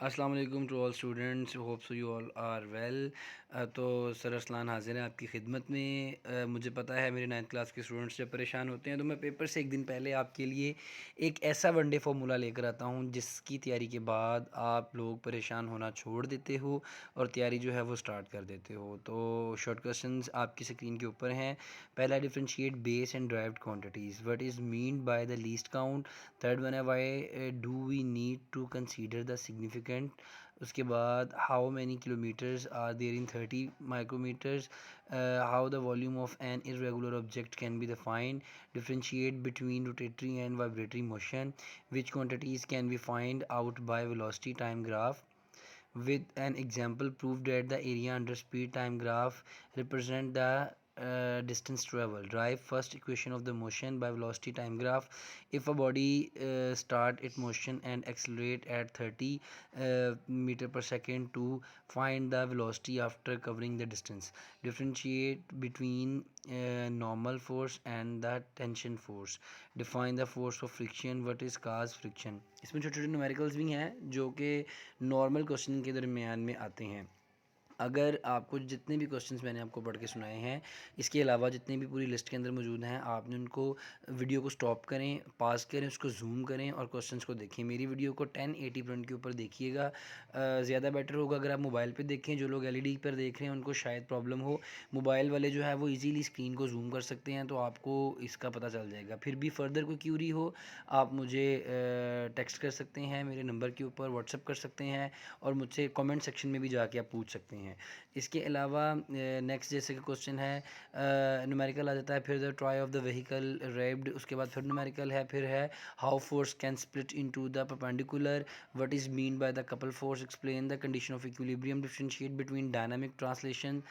अस्सलाम वालेकुम to all students, hope so you all are well. तो सर अरसलान हाजिर हैं आपकी खिदमत में। मुझे पता है मेरे 9th क्लास के स्टूडेंट्स जब परेशान होते हैं तो मैं पेपर से एक दिन पहले आपके लिए एक ऐसा वनडे फार्मूला लेकर आता हूं जिसकी तैयारी के बाद आप लोग परेशान होना छोड़ देते हो और तैयारी जो है वो स्टार्ट कर देते हो। तो शॉर्ट क्वेश्चंस आपकी स्क्रीन के ऊपर हैं। पहला, differentiate base and derived quantities, what is mean by the least count. Third one है, why do we need to consider the significant. उसके बाद, how many kilometres are there in 30 micrometres. How the volume of an irregular object can be defined. Differentiate between rotatory and vibratory motion. Which quantities can be find out by velocity time graph. With an example, prove that the area under speed time graph represent the distance traveled. Derive first equation of the motion by velocity time graph. If a body start its motion and accelerate at 30 meter per second, to find the velocity after covering the distance. Differentiate between normal force and the tension force. Define the force of friction. What is cause friction? इसमें छोटे छोटे numericals भी हैं जो कि normal question के दरमियान में आते हैं। अगर आपको जितने भी क्वेश्चंस मैंने आपको पढ़ के सुनाए हैं, इसके अलावा जितने भी पूरी लिस्ट के अंदर मौजूद हैं, आपने उनको वीडियो को स्टॉप करें, पॉज करें, उसको जूम करें और क्वेश्चंस को देखें। मेरी वीडियो को 1080 फ्रंट के ऊपर देखिएगा, ज़्यादा बेटर होगा। अगर आप मोबाइल पे देखें, जो लोग एलईडी पर देख रहे हैं उनको शायद प्रॉब्लम हो। मोबाइल वाले जो है वो ईजीली स्क्रीन को जूम कर सकते हैं, तो आपको इसका पता चल जाएगा। फिर भी फर्दर कोई क्यूरी हो, आप मुझे टेक्स्ट कर सकते हैं मेरे नंबर के ऊपर, व्हाट्सअप कर सकते हैं और मुझसे कमेंट सेक्शन में भी जाके आप पूछ सकते हैं। इसके अलावा नेक्स्ट जैसे कि क्वेश्चन है, न्यूमेरिकल आ जाता है, फिर the try of the vehicle रेव्ड, उसके बाद फिर न्यूमेरिकल है, फिर है how force can split into the perpendicular, what is mean by the couple force, explain the condition of equilibrium, differentiate between dynamic translation.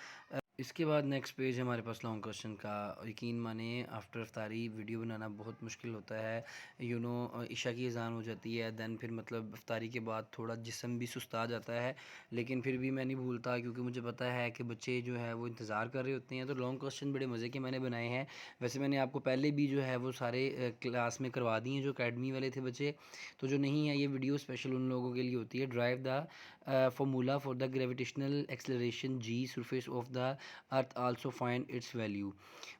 इसके बाद नेक्स्ट पेज है हमारे पास लॉन्ग क्वेश्चन का। यकीन माने आफ्टर अफ्तारी वीडियो बनाना बहुत मुश्किल होता है। इशा की अज़ान हो जाती है, दैन फिर मतलब अफ्तारी के बाद थोड़ा जिस्म भी सुस्ता जाता है, लेकिन फिर भी मैं नहीं भूलता क्योंकि मुझे पता है कि बच्चे जो है वो इंतज़ार कर रहे होते हैं। तो लॉन्ग क्वेश्चन बड़े मज़े के मैंने बनाए हैं। वैसे मैंने आपको पहले भी जो है वो सारे क्लास में करवा दिए हैं जो अकेडमी वाले थे बच्चे। तो जो नहीं है, ये वीडियो स्पेशल उन लोगों के लिए होती है। Derive the formula for the gravitational acceleration g surface of the earth, also find its value.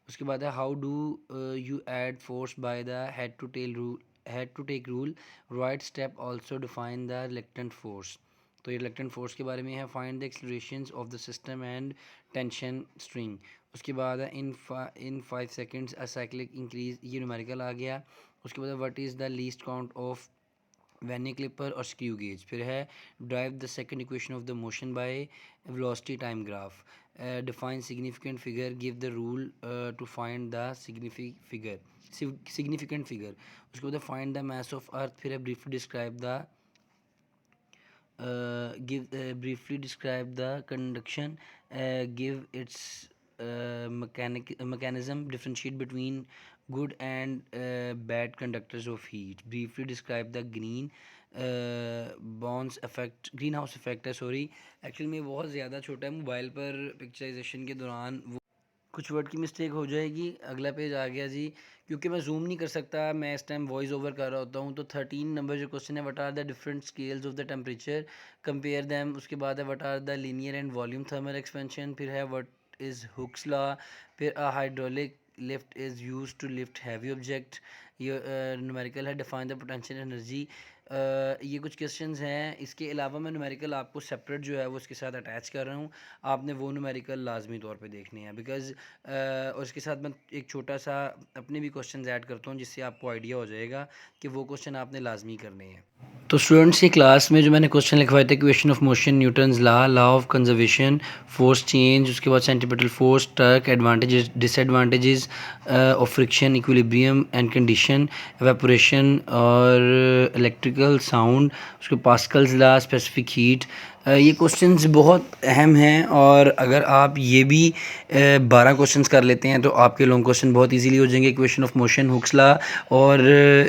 उसके बाद है, how do you add force by the head to tail rule, head to take rule, right step also define the resultant force. तो ये resultant force के बारे में है। Find the accelerations of the system and tension string. उसके बाद है, in 5 seconds a cyclic increase, ये न्यूमेरिकल आ गया। उसके बाद what is the least count of वैनी क्लिपर और स्क्रू गेज। फिर है, derive the second equation of the motion by velocity time graph. Define significant figure, give the rule to find the significant figure. उसके बाद find the mass of earth. फिर है, briefly describe the briefly describe the conduction, give its mechanism, differentiate between good and bad conductors of heat, briefly describe the bonds effect, green house effect है, sorry actually में बहुत ज़्यादा छोटा है, mobile पर picturisation के दौरान वो कुछ वर्ड की मिस्टेक हो जाएगी। अगला पेज आ गया जी, क्योंकि मैं जूम नहीं कर सकता, मैं इस टाइम वॉइस ओवर कर रहा होता हूँ। तो 13 नंबर जो क्वेश्चन है, what are the different scales of the temperature, compare them. उसके बाद है, what are the linear and volume thermal expansion. फिर है, व्हाट इज़ हुक्स लॉ। फिर hydraulic lift is use to lift heavy object. ये numerical है, define the potential energy. ये कुछ क्वेश्चंस हैं। इसके अलावा मैं न्यूमेरिकल आपको सेपरेट जो है वो इसके साथ अटैच कर रहा हूँ, आपने वो न्यूमेरिकल लाजमी तौर पे देखने हैं बिकॉज़ और इसके साथ मैं एक छोटा सा अपने भी क्वेश्चंस ऐड करता हूँ जिससे आपको आइडिया हो जाएगा कि वो क्वेश्चन आपने लाजमी करने हैं। तो स्टूडेंट्स की क्लास में जो मैंने क्वेश्चन लिखवाए थे, equation of motion, Newton's law of conservation, force change, उसके बाद centripetal force, torque, advantages disadvantages of friction, equilibrium and condition, evaporation और इलेक्ट्रिकल साउंड, उसके पास्कल्स लॉ, स्पेसिफिक हीट, ये क्वेश्चंस बहुत अहम हैं, और अगर आप ये भी 12 क्वेश्चंस कर लेते हैं तो आपके लॉन्ग क्वेश्चन बहुत इजीली हो जाएंगे। Equation of motion, Hooke's law और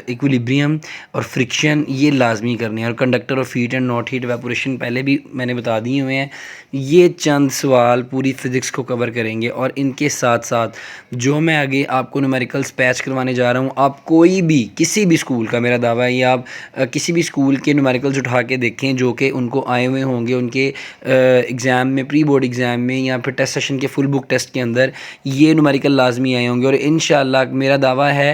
इक्विलिब्रियम और फ्रिक्शन ये लाजमी करने हैं, और conductor of heat and not heat evaporation पहले भी मैंने बता दिए हुए हैं। ये चंद सवाल पूरी फ़िज़िक्स को कवर करेंगे, और इनके साथ साथ जो मैं आगे आपको न्यूमेरिकल्स पैच करवाने जा रहा हूँ, आप कोई भी किसी भी स्कूल का, मेरा दावा है, या आप किसी भी स्कूल के न्यूमेरिकल्स उठा के देखें जो कि उनको आए हुए होंगे उनके एग्ज़ाम में, प्री बोर्ड एग्ज़ाम में, या फिर टेस्ट सेशन के फुल बुक टेस्ट के अंदर ये न्यूमेरिकल लाजमी आए होंगे। और इंशाल्लाह मेरा दावा है,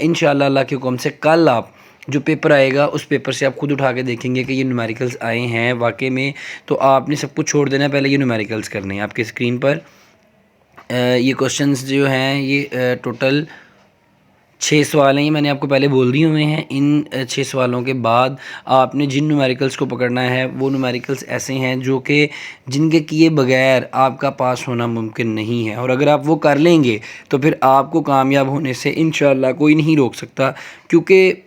इंशाल्लाह अल्लाह के हुक्म से कल आप जो पेपर आएगा उस पेपर से आप खुद उठा के देखेंगे कि ये न्यूमेरिकल्स आए हैं वाकई में। तो आपने सब कुछ छोड़ देना है, पहले ये न्यूमेरिकल्स करने हैं आपके स्क्रीन पर। ये क्वेश्चंस जो हैं ये टोटल 6 सवाल हैं, ये मैंने आपको पहले बोल दिए हुए हैं। इन 6 सवालों के बाद आपने जिन न्यूमेरिकल्स को पकड़ना है वो न्यूमेरिकल्स ऐसे हैं जो कि जिनके किए बगैर आपका पास होना मुमकिन नहीं है, और अगर आप वो कर लेंगे तो फिर आपको कामयाब होने से इंशाल्लाह कोई नहीं रोक सकता, क्योंकि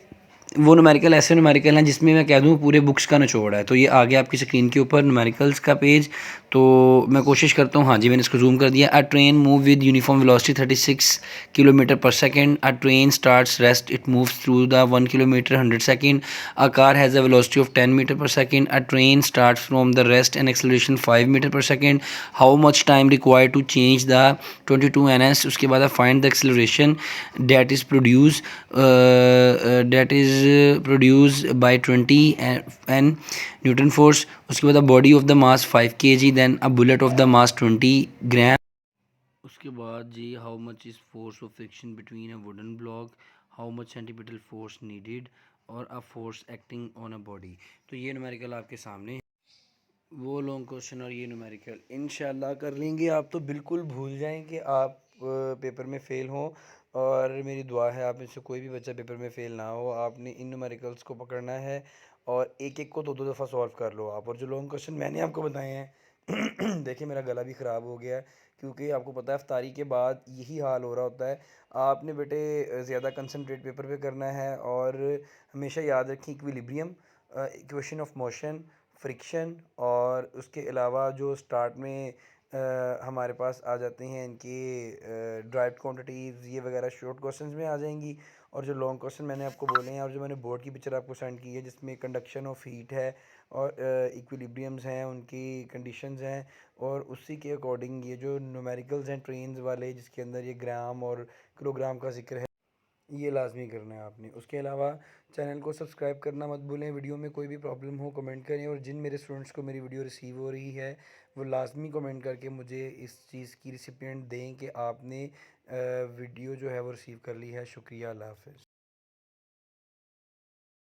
वो न्यूमेरिकल ऐसे न्यूमेरिकल हैं जिसमें मैं कह दूँ पूरे बुक्स का निचोड़ है। तो ये आ गया आपकी स्क्रीन के ऊपर न्यूमेरिकल्स का पेज। तो मैं कोशिश करता हूँ, हाँ जी मैंने इसको जूम कर दिया। A train move with uniform velocity 36 kilometre per second. A train starts rest it moves through the 1 kilometre 100 second. A car has a velocity of 10 metre per second. A train starts from the rest and acceleration 5 metre per second. How much time required to change the 22 NS। उसके बाद find the acceleration that is produce produce by 20 N Newton force. उसके बाद body of the mass 5 kg, then a bullet of the mass 20 gram. उसके बाद जी how much is force of friction between a wooden block, how much centimetre force needed, और a force acting on a body. तो ये numerical आपके सामने, वो long question और ये न्यूमेरिकल इंशाल्लाह कर लेंगे आप तो बिल्कुल भूल जाएं कि आप पेपर में फ़ेल हों। और मेरी दुआ है आप में से कोई भी बच्चा पेपर में फ़ेल ना हो। आपने इन न्यूमेरिकल्स को पकड़ना है, और एक एक को दो दो दफ़ा सॉल्व कर लो आप। और जो लॉन्ग क्वेश्चन मैंने आपको बताए हैं देखिए मेरा गला भी ख़राब हो गया है, क्योंकि आपको पता है इफ्तारी के बाद यही हाल हो रहा होता है। आपने बेटे ज़्यादा कंसनट्रेट पेपर पे करना है, और हमेशा याद रखें equilibrium, equation of motion, friction, और उसके अलावा जो स्टार्ट में हमारे पास आ जाते हैं इनकी ड्राइव क्वांटिटीज़ ये वगैरह शॉर्ट क्वेश्चंस में आ जाएंगी। और जो लॉन्ग क्वेश्चन मैंने आपको बोले हैं, और जो मैंने बोर्ड की पिक्चर आपको सेंड की है जिसमें कंडक्शन ऑफ हीट है और इक्विलिब्रियम्स हैं, उनकी कंडीशंस हैं, और उसी के अकॉर्डिंग ये जो न्यूमेरिकल्स हैं ट्रेन्स वाले जिसके अंदर ये ग्राम और किलोग्राम का जिक्र है, ये लाजमी करना है आपने। उसके अलावा चैनल को सब्सक्राइब करना मत भूलें। वीडियो में कोई भी प्रॉब्लम हो कमेंट करें, और जिन मेरे स्टूडेंट्स को मेरी वीडियो रिसीव हो रही है वो लाजमी कमेंट करके मुझे इस चीज़ की रिसिपिएंट दें कि आपने वीडियो जो है वो रिसीव कर ली है। शुक्रिया, अल्लाह हाफ़िज़।